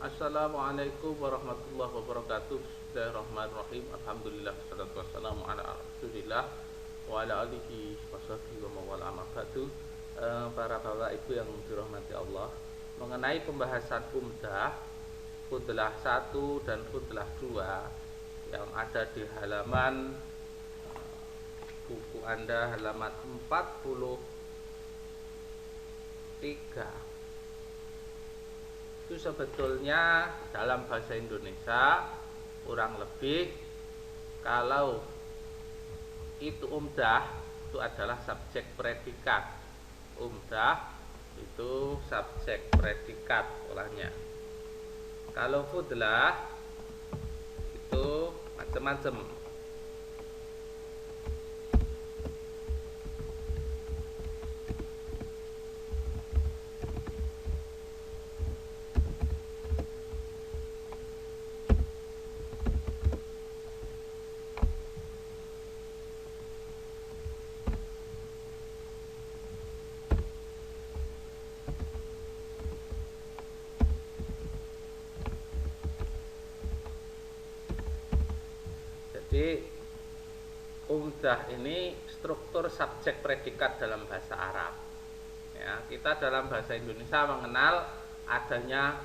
Assalamualaikum warahmatullahi wabarakatuh. Bismillahirrahmanirrahim. Alhamdulillah wassalatu wassalamu ala Rasulillah wa ala alihi washabihi wa mawala amma ba'du. Para bapak ibu yang dirahmati Allah, mengenai pembahasan Fudlah 1 dan Fudlah 2 yang ada di halaman buku Anda halaman 43. Itu sebetulnya dalam bahasa Indonesia kurang lebih, kalau itu umdah itu adalah subjek predikat. Umdah itu subjek predikat olahnya. Kalau fudlah itu macam-macam. Jadi umdah ini struktur subjek predikat dalam bahasa Arab. Ya, kita dalam bahasa Indonesia mengenal adanya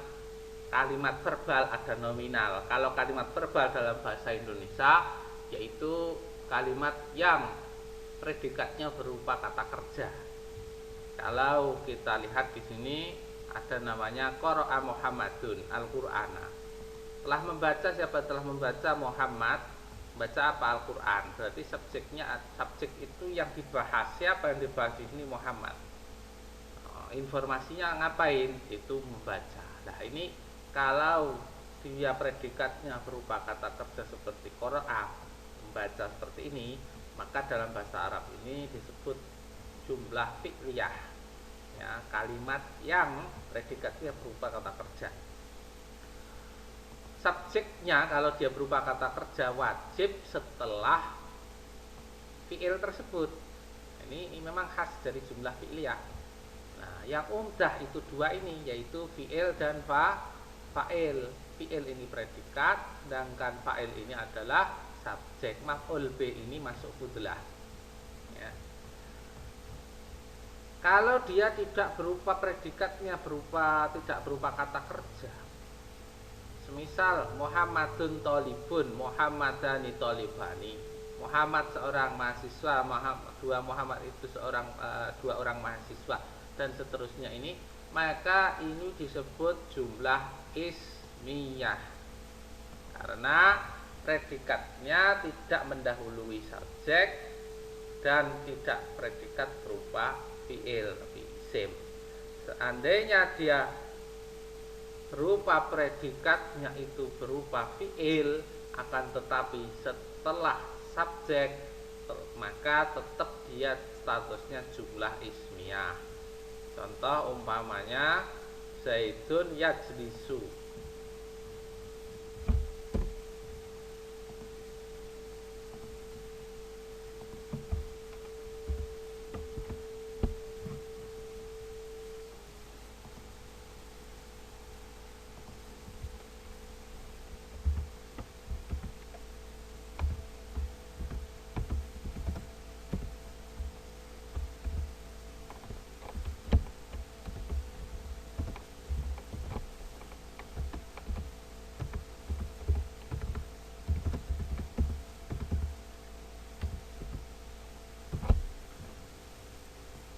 kalimat verbal, ada nominal. Kalau kalimat verbal dalam bahasa Indonesia yaitu kalimat yang predikatnya berupa kata kerja. Kalau kita lihat di sini ada namanya qara'a Muhammadun Al-Qur'ana. Telah membaca, siapa telah membaca? Muhammad. Baca apa? Al-Quran. Berarti subjek itu yang dibahas. Siapa yang dibahas di sini? Muhammad. Informasinya ngapain? Itu membaca. Nah ini kalau dia predikatnya berupa kata kerja seperti qara'a, membaca seperti ini, maka dalam bahasa Arab ini disebut jumlah fi'liyah. Ya, kalimat yang predikatnya berupa kata kerja. Subjeknya kalau dia berupa kata kerja wajib setelah fi'il tersebut. Ini memang khas dari jumlah fi'liyah. Nah, yang umdah itu dua ini, yaitu fi'il dan fa'il. Fi'il ini predikat, sedangkan fa'il ini adalah subjek. Maf'ul bi ini masuk fudlah. Ya. Kalau dia tidak berupa predikatnya, tidak berupa kata kerja, semisal Muhammadun tolibun, Muhammadani tolibani, Muhammad seorang mahasiswa, dua Muhammad itu dua orang mahasiswa, dan seterusnya ini, maka ini disebut jumlah ismiyah karena predikatnya tidak mendahului subjek dan tidak predikat berupa fi'il, tapi isim. Seandainya dia berupa predikatnya itu berupa fi'il, akan tetapi setelah subjek, maka tetap dia statusnya jumlah ismiyah. Contoh umpamanya Zaidun yajlisu.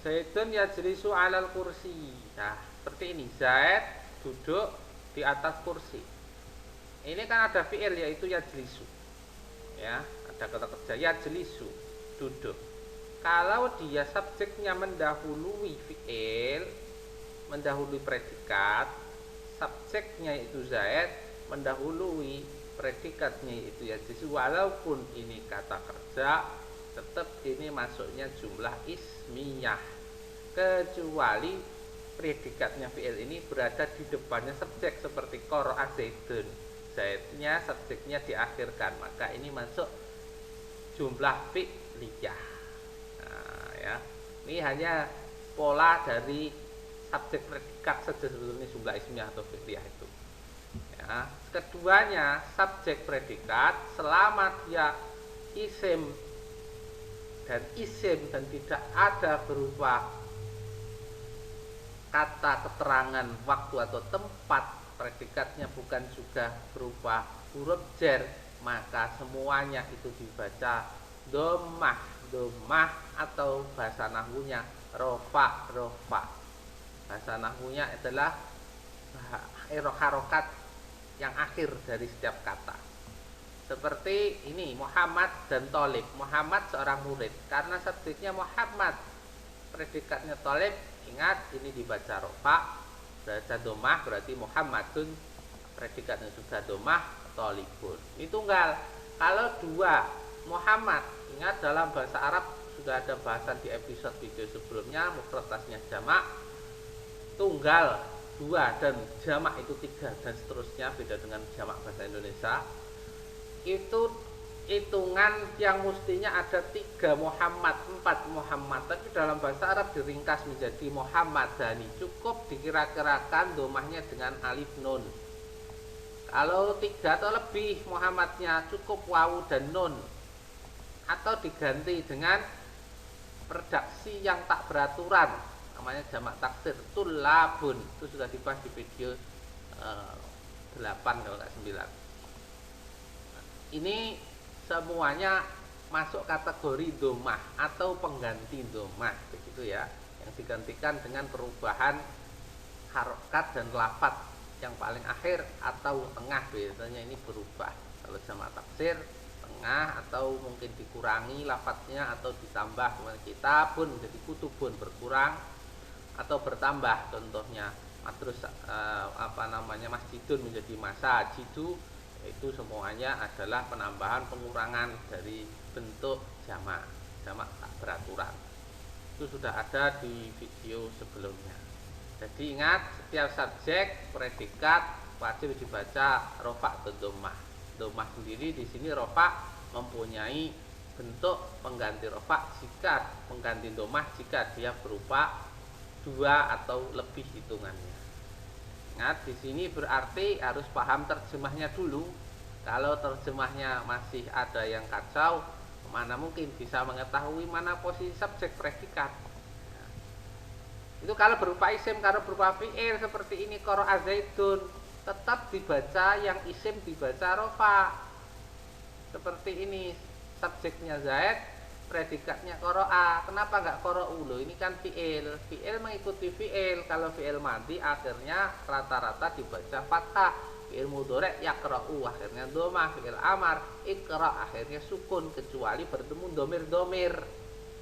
Zaidun yajlisu alal kursi. Nah, seperti ini. Zaid duduk di atas kursi. Ini kan ada fi'il yaitu yajlisu. Ya, ada kata kerja yajlisu, duduk. Kalau dia subjeknya mendahului fi'il, mendahului predikat, subjeknya itu Zaid, mendahului predikatnya itu yajlisu, walaupun ini kata kerja, tetap ini masuknya jumlah ismiyah, kecuali predikatnya fi'il ini berada di depannya subjek seperti qara'a Zaidun. Zaidnya subjeknya diakhirkan, maka ini masuk jumlah fi'liyah. Nah, ya. Ini hanya pola dari subjek predikat saja sebetulnya jumlah ismiyah atau fi'liyah itu. Ya, keduanya subjek predikat selama dia isim dan tidak ada berupa kata keterangan waktu atau tempat, predikatnya bukan juga berupa huruf jar, maka semuanya itu dibaca domah domah atau bahasa nahwunya rofa rofa. Bahasa nahwunya adalah harokat yang akhir dari setiap kata. Seperti ini, Muhammad dan Thalib. Muhammad seorang murid, karena subjeknya Muhammad, predikatnya Thalib. Ingat, ini dibaca rofa, baca domah, berarti Muhammadun, predikatnya juga domah, Thalibun. Ini tunggal. Kalau dua, Muhammad, ingat dalam bahasa Arab sudah ada bahasan di episode video sebelumnya, mufrad tasnya jamak, tunggal dua dan jamak itu tiga dan seterusnya, beda dengan jamak bahasa Indonesia. Itu hitungan yang mestinya ada 3 Muhammad, 4 Muhammad, tapi dalam bahasa Arab diringkas menjadi Muhammad Dani. Cukup dikira-kirakan domahnya dengan alif nun. Kalau 3 atau lebih Muhammadnya cukup wawu dan nun, atau diganti dengan redaksi yang tak beraturan, namanya jamak taksir, tulabun. Itu sudah dibahas di video 8 kalau nggak 9. Ini semuanya masuk kategori domah atau pengganti domah, begitu ya, yang digantikan dengan perubahan harokat dan lafat yang paling akhir atau tengah, biasanya ini berubah. Kalau jamak taksir tengah atau mungkin dikurangi lafatnya atau ditambah, kitabun menjadi kutubun, berkurang atau bertambah, contohnya terus masjidun menjadi masajidu. Itu semuanya adalah penambahan pengurangan dari bentuk jamak tak beraturan. Itu sudah ada di video sebelumnya. Jadi ingat, setiap subjek predikat wajib dibaca rofa atau domah. Domah sendiri di sini rofa mempunyai bentuk pengganti rofa jika pengganti domah jika dia berupa 2 atau lebih hitungannya. Ingat, di sini berarti harus paham terjemahnya dulu. Kalau terjemahnya masih ada yang kacau, mana mungkin bisa mengetahui mana posisi subjek predikat. Itu kalau berupa isim, kalau berupa fi'il seperti ini, qara'a Zaidun, tetap dibaca yang isim dibaca rofa. Seperti ini, subjeknya Zaid, predikatnya qara'a. Kenapa enggak qara'u? Loh, ini kan fi'il. Fi'il mengikuti fi'il. Kalau fi'il madhi akhirnya rata-rata dibaca fathah. Fi'il mudhari' yaqra'u akhirnya domah. Fi'il amar iqra' akhirnya sukun, kecuali bertemu domir-domir.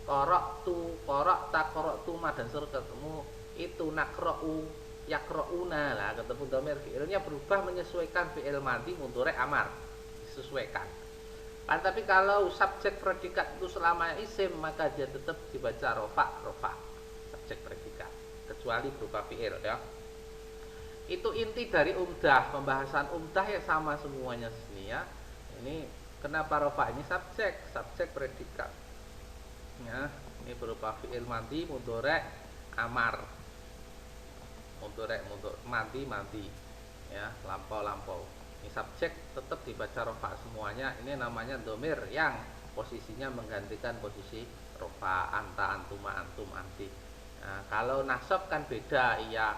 Qara'tu, qara'ta, qara'tuma dan seterusnya ketemu itu naqra'u, yaqra'una. Lah ketemu domir, fi'ilnya berubah menyesuaikan fi'il madhi, mudhari', amar. Disesuaikan. Tapi kalau subjek predikat itu selama isim, maka dia tetap dibaca rofa subjek predikat, kecuali berupa fi'il ya. Itu inti dari umdah, pembahasan umdah ya sama semuanya sini ya. Ini kenapa rofa ini subjek predikat ya. Ini berupa fi'il madhi, mudhari', amar, mudhari', madhi ya, lampau. Ini subjek tetap dibaca rofa semuanya. Ini namanya domir yang posisinya menggantikan posisi rofa, anta, antuma, antum, anti. Nah, kalau nasab kan beda, iya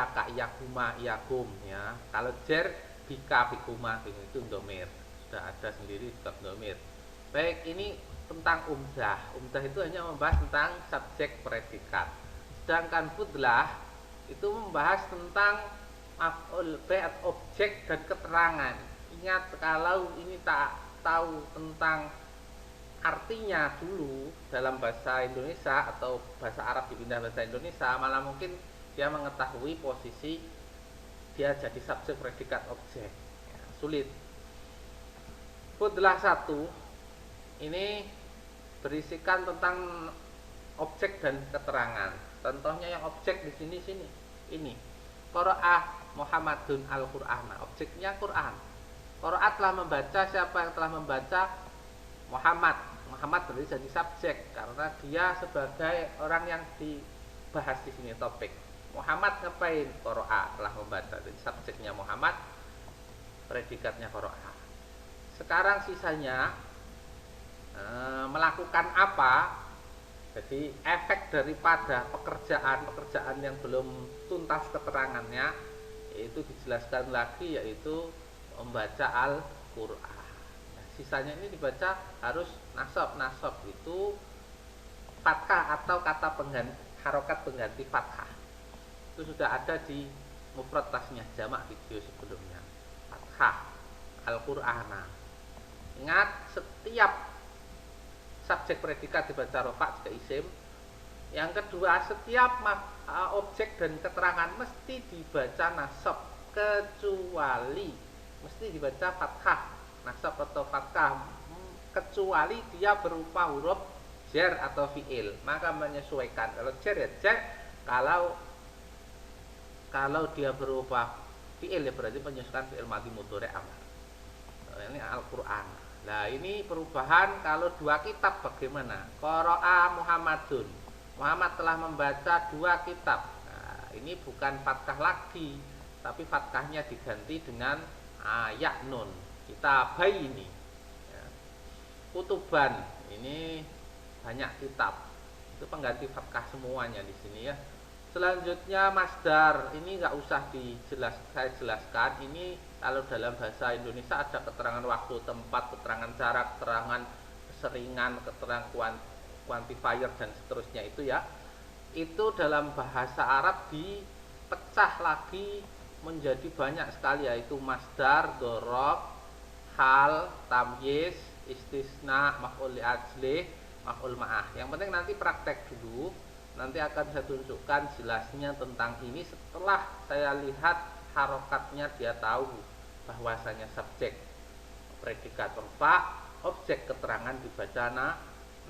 ka, iya kuma, iya kum ya. Kalau jer bika, bikuma itu domir, sudah ada sendiri tetap domir. Baik, ini tentang umdah. Umdah itu hanya membahas tentang subjek predikat. Sedangkan fudlah itu membahas tentang maf'ul bih, objek dan keterangan. Ingat, kalau ini tak tahu tentang artinya dulu dalam bahasa Indonesia atau bahasa Arab dipindah bahasa Indonesia, malah mungkin dia mengetahui posisi dia jadi subjek predikat objek ya, sulit. Fudlah 1 ini berisikan tentang objek dan keterangan. Contohnya yang objek di sini ini qara'a Muhammadun al-Qur'an, objeknya Quran. Qara'a telah membaca, siapa yang telah membaca? Muhammad berarti jadi subjek karena dia sebagai orang yang dibahas di sini topik. Muhammad ngapain? Qara'a telah membaca, jadi subjeknya Muhammad. predikatnya qara'a. Sekarang sisanya melakukan apa? Jadi efek daripada pekerjaan yang belum tuntas keterangannya itu dijelaskan lagi, yaitu membaca Al-Qur'an. Nah, sisanya ini dibaca harus nasab. Nasab itu fathah atau kata pengganti, harokat pengganti fathah. Itu sudah ada di mufrad tasnya jamak video sebelumnya. Fathah Al-Qur'ana. Ingat, setiap subjek predikat dibaca rofa jika isim. Yang kedua, setiap objek dan keterangan mesti dibaca nasab, kecuali mesti dibaca fathah, nasab atau fathah, kecuali dia berupa huruf jar atau fiil, maka menyesuaikan. Kalau jar ya jar, kalau dia berupa fiil ya berarti menyesuaikan fiil madhi mudhari amar. Ini Al-Qur'an. Nah, ini perubahan kalau dua kitab bagaimana? Qara'a Muhammadun. Muhammad telah membaca dua kitab. Nah, ini bukan fathah lagi, tapi fathahnya diganti dengan ya nun. Kitabai ini. Ya. Kutuban ini banyak kitab. Itu pengganti fathah semuanya di sini ya. Selanjutnya masdar, ini nggak usah saya jelaskan. Ini kalau dalam bahasa Indonesia ada keterangan waktu, tempat, keterangan jarak, keterangan keseringan, keterangan quantifier dan seterusnya itu ya. Itu dalam bahasa Arab dipecah lagi menjadi banyak sekali, yaitu masdar, dzaraf, hal, tamyiz, istisna, maf'ul li ajlih, maf'ul ma'ah. Yang penting nanti praktek dulu. Nanti akan saya tunjukkan jelasnya tentang ini setelah saya lihat harokatnya, dia tahu bahwasanya subjek predikat rofa, objek keterangan dibaca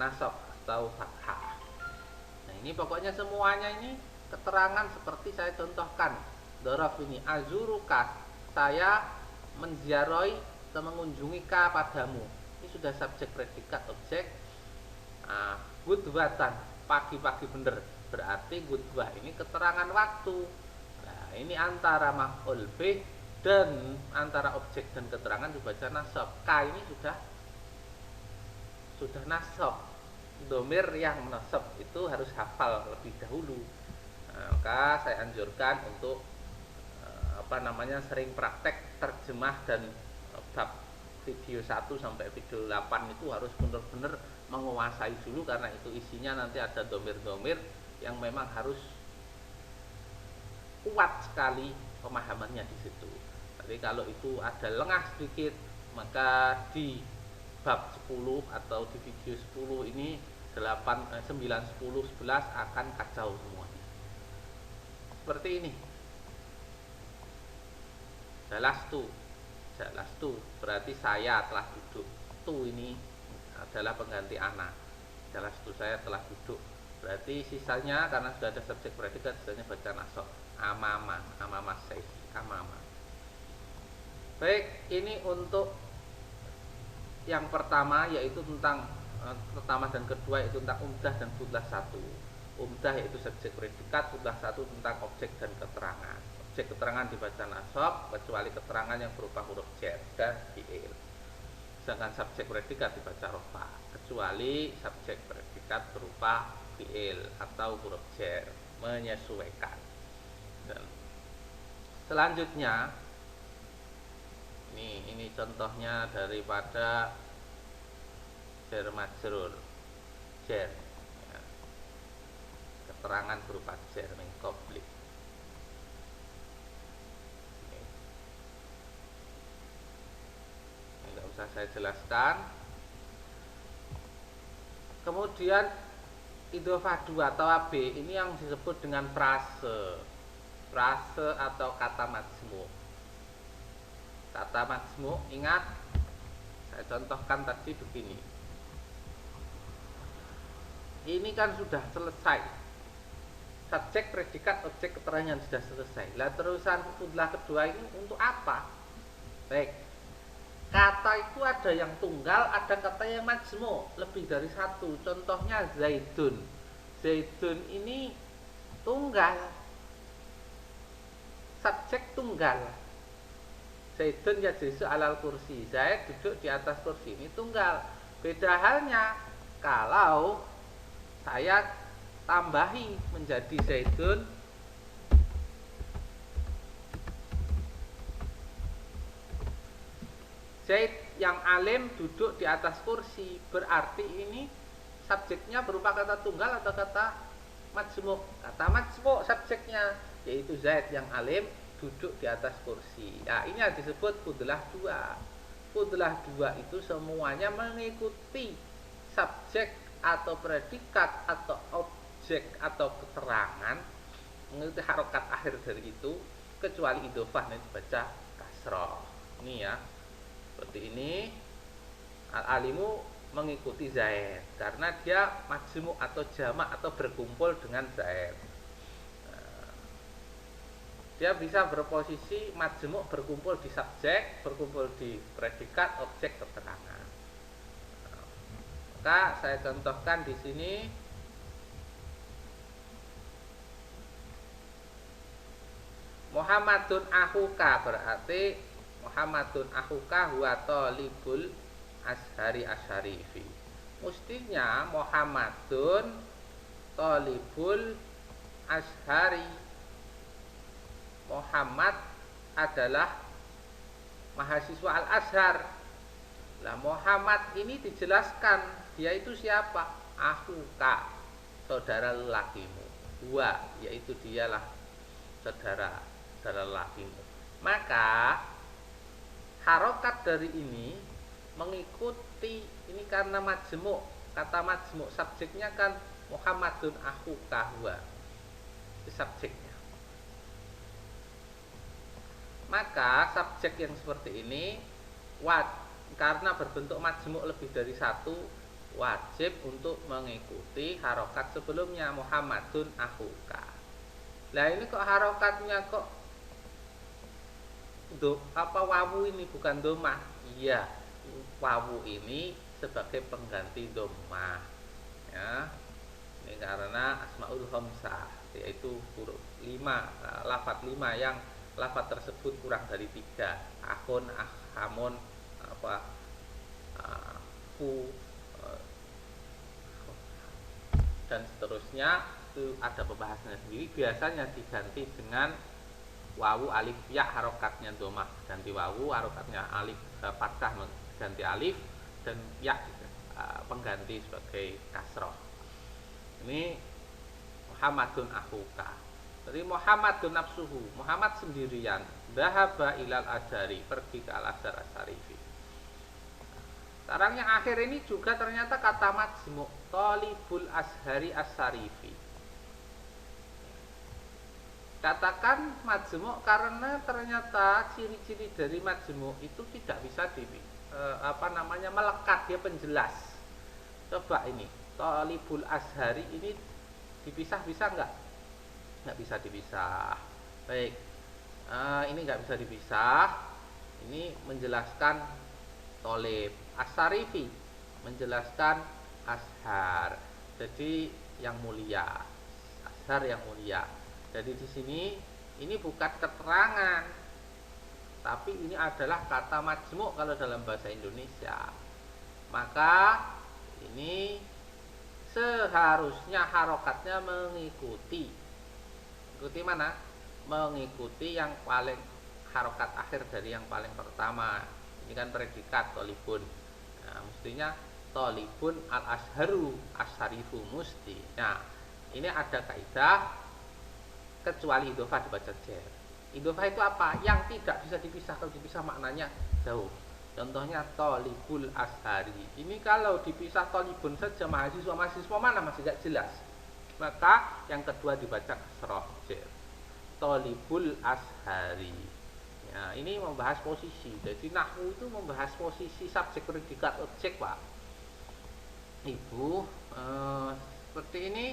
nasab atau fathah. Nah, ini pokoknya semuanya ini keterangan seperti saya contohkan. Dzaraf ini azuruka, saya menziarahi atau mengunjungi ka padamu. Ini sudah subjek predikat objek. Gudwatan, pagi-pagi bener, berarti gudwah ini keterangan waktu. Nah, ini antara maf'ul bih dan antara objek dan keterangan dibaca nasab. Ka ini sudah nasab. Domir yang nasab itu harus hafal lebih dahulu. Nah, maka saya anjurkan untuk sering praktek terjemah dan bab video 1 sampai video 8 itu harus benar-benar menguasai dulu, karena itu isinya nanti ada domir-domir yang memang harus kuat sekali pemahamannya di situ. Jadi kalau itu ada lengah sedikit, maka di bab 10 atau di video 10 ini 8, 9, 10, 11 akan kacau semuanya. Seperti ini. Jalastu berarti saya telah duduk. Tu ini adalah pengganti ana. Jalastu, saya telah duduk. Berarti sisanya karena sudah ada subjek predikat, sisanya baca nasab. Amama saiki, amama. Baik, ini untuk yang pertama, yaitu tentang pertama dan kedua yaitu tentang umdah dan butlah 1. Umdah yaitu subjek predikat, butlah 1 tentang objek dan keterangan. Objek keterangan dibaca nasab kecuali keterangan yang berupa huruf jar dan fiil. Sedangkan subjek predikat dibaca rofa kecuali subjek predikat berupa fiil atau huruf jar, menyesuaikan. Dan selanjutnya ini contohnya daripada jar majrur, jar ya. Keterangan berupa jar min qabli. Enggak usah saya jelaskan. Kemudian idhofah 2 atau AB ini yang disebut dengan frase atau kata majmu'. Kata majmu', ingat saya contohkan tadi begini. Ini kan sudah selesai. Subjek, predikat, objek, keterangan sudah selesai. Lah terusan butlah kedua ini untuk apa? Baik. Kata itu ada yang tunggal, ada kata yang majmu', lebih dari satu. Contohnya Zaidun. Zaidun ini tunggal. Subjek tunggal. Zaidun yajlisu alal kursi. Zaid duduk di atas kursi. Ini tunggal. Beda halnya kalau saya tambahi menjadi Zaidun Zaid yang alim duduk di atas kursi. Berarti ini subjeknya berupa kata tunggal atau kata majmuk? Kata majmuk subjeknya, yaitu Zaid yang alim duduk di atas kursi. Nah, ini yang disebut fudlah dua. Fudlah dua itu semuanya mengikuti subjek atau predikat atau objek atau keterangan, mengikuti harokat akhir dari itu, kecuali idhofah yang dibaca kasroh. Ini ya, seperti ini. Al-alimu mengikuti Zaid karena dia majmuk atau jamak atau berkumpul dengan Zaid. Dia bisa berposisi majmuk, berkumpul di subjek, berkumpul di predikat, objek, keterangan. Maka saya contohkan di sini. Muhammadun akhuka, berarti Muhammadun akhuka huwa talibul ashari asyarifi. Mestinya Muhammadun talibul ashari. Muhammad adalah mahasiswa Al-Azhar. Nah, Muhammad ini dijelaskan dia itu siapa? Akhuka, saudara lelakimu. Huwa, yaitu dialah saudara lelakimu. Maka harokat dari ini mengikuti ini karena majmuk. Kata majmuk subjeknya kan Muhammadun akhuka huwa. Subjeknya. Maka subjek yang seperti ini karena berbentuk majmuk lebih dari satu, wajib untuk mengikuti harokat sebelumnya Muhammadun akhuka. Nah, ini kok harokatnya kok wawu ini bukan domah? Iya, wawu ini sebagai pengganti domah. Ya, ini karena asmaul khamsah, yaitu huruf 5, lafadz 5 yang lafadz tersebut kurang dari 3, akhun, akhamun, ku, dan seterusnya. Itu ada pembahasannya sendiri. Biasanya diganti dengan wawu alif ya, harokatnya domah ganti wawu, harokatnya alif fathah ganti alif, dan ya pengganti sebagai kasroh. Ini Muhammadun akhuka. Jadi Muhammadun nafsuhu, Muhammad sendirian, dhahaba ilal azhari, pergi ke Al-Azhar As-Sarifi. Sekarang yang akhir ini juga ternyata kata majmuk, talibul azhari as-sarifi. Katakan majmuk karena ternyata ciri-ciri dari majmuk itu tidak bisa melekat, dia penjelas. Coba ini, talibul azhari ini dipisah bisa enggak? Nggak bisa dipisah. Baik, ini nggak bisa dipisah. Ini menjelaskan tolib. As-Sarifi menjelaskan ashar. Jadi yang mulia, ashar yang mulia. Jadi di sini ini bukan keterangan, tapi ini adalah kata majmuk kalau dalam bahasa Indonesia. Maka ini seharusnya harokatnya mengikuti mana? Mengikuti yang paling harokat akhir dari yang paling pertama. Ini kan predikat tolibun. Nah, mestinya tolibun al-azharu as-sarifu musti. Nah, ini ada kaidah kecuali idhofah dibaca jer. Idhofah itu apa? Yang tidak bisa dipisah. Kalau dipisah maknanya jauh. Contohnya tolibul azhari. Ini kalau dipisah tolibun saja, mahasiswa mana masih tidak jelas. Maka yang kedua dibaca kasroh jer. Tolibul azhari. Ya, ini membahas posisi. Jadi nahwu itu membahas posisi subjek, predikat, objek, Pak. Ibu, seperti ini.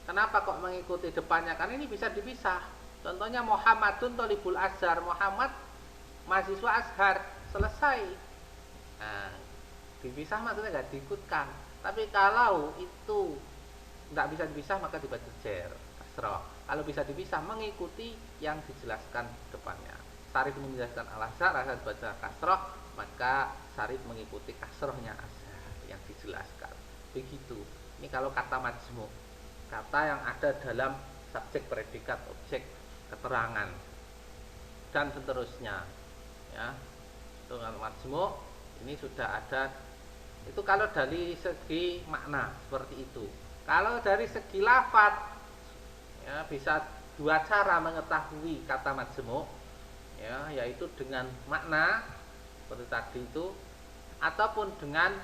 Kenapa kok mengikuti depannya? Karena ini bisa dipisah. Contohnya Muhammadun tolibul azhar. Muhammad mahasiswa azhar. Selesai. Nah, dipisah maksudnya nggak diikutkan. Tapi kalau itu nggak bisa dipisah maka dibaca jer, kasroh. Kalau bisa dipisah mengikuti yang dijelaskan depannya. Sarif menjelaskan al-azhar, azhar baca kasroh, maka sarif mengikuti kasrohnya azhar yang dijelaskan. Begitu. Ini kalau kata majmu, kata yang ada dalam subjek, predikat, objek, keterangan dan seterusnya. Ya, itu kalau majmu ini sudah ada. Itu kalau dari segi makna seperti itu. Kalau dari segi lafadz, ya bisa dua cara mengetahui kata majmu, ya, yaitu dengan makna seperti tadi itu, ataupun dengan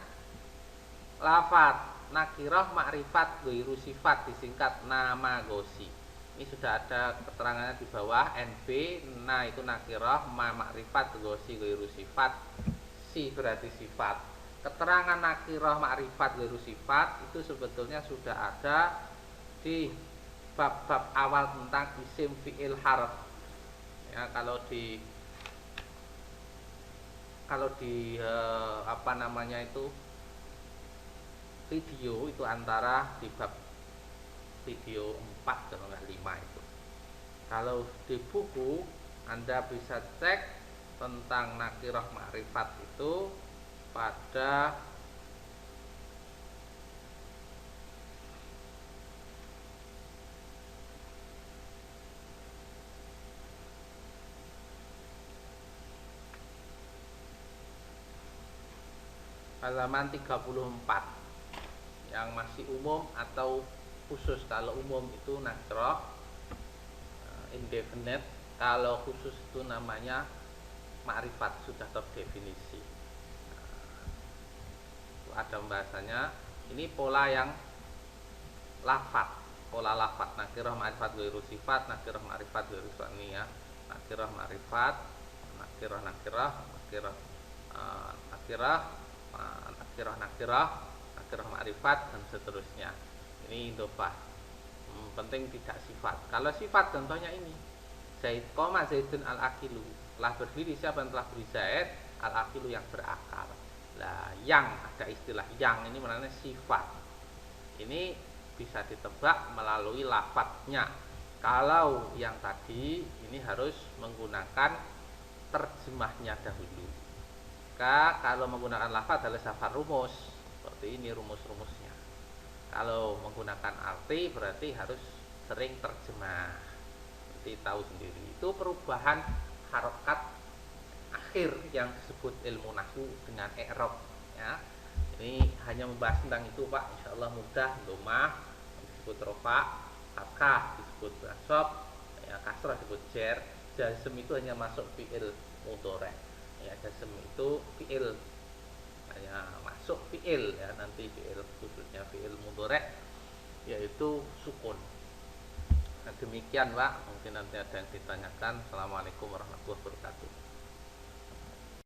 lafadz nakirah ma'rifat ghairu sifat, disingkat nama gosi. Ini sudah ada keterangannya di bawah. NB, na itu nakirah, ma ma'rifat gosi ghairu sifat, si berarti sifat. Keterangan nakirah ma'rifat ghairu sifat itu sebetulnya sudah ada di bab-bab awal tentang isim fi'il harf. Ya, kalau di apa namanya itu video itu antara di bab video 4 kalau nggak 5 itu. Kalau di buku Anda bisa cek tentang nakirah ma'rifat itu pada halaman 34 yang masih umum atau khusus. Kalau umum itu nakirah indefinite, kalau khusus itu namanya ma'rifat, sudah terdefinisi. Ada pembahasannya. Ini pola yang lafat, pola lafat nakirah ma'rifat ghairu sifat, nakirah ma'rifat ghairu saniyah, nakirah ma'rifat, nakirah nakirah, nakirah nakirah, nakirah nakirah, nakirah ma'rifat dan seterusnya. Ini idhofah. Penting tidak sifat. Kalau sifat contohnya ini, Zaid koma Zaidun al-akilu, telah berdiri siapa yang telah berdiri Zaid, al-akilu yang berakal. Lah, yang ada istilah yang ini maknanya sifat. Ini bisa ditebak melalui lafadznya. Kalau yang tadi ini harus menggunakan terjemahnya dahulu. Kalau menggunakan lafadz adalah safar rumus. Seperti ini rumus-rumusnya. Kalau menggunakan arti berarti harus sering terjemah. Nanti tahu sendiri. Itu perubahan harokat akhir yang disebut ilmu nahwu dengan i'rab, ya. Ini hanya membahas tentang itu, Pak. Insyaallah mudah. Dhammah disebut rofa, fathah disebut nasab, ya, kasrah disebut jar, jazm itu hanya masuk fi'il mudhari'. Ya, jazm itu fi'il, hanya masuk fi'il, ya, nanti fi'il khususnya fi'il mudhari' yaitu sukun. Nah, demikian, Pak. Mungkin nanti ada yang ditanyakan. Assalamualaikum warahmatullahi wabarakatuh.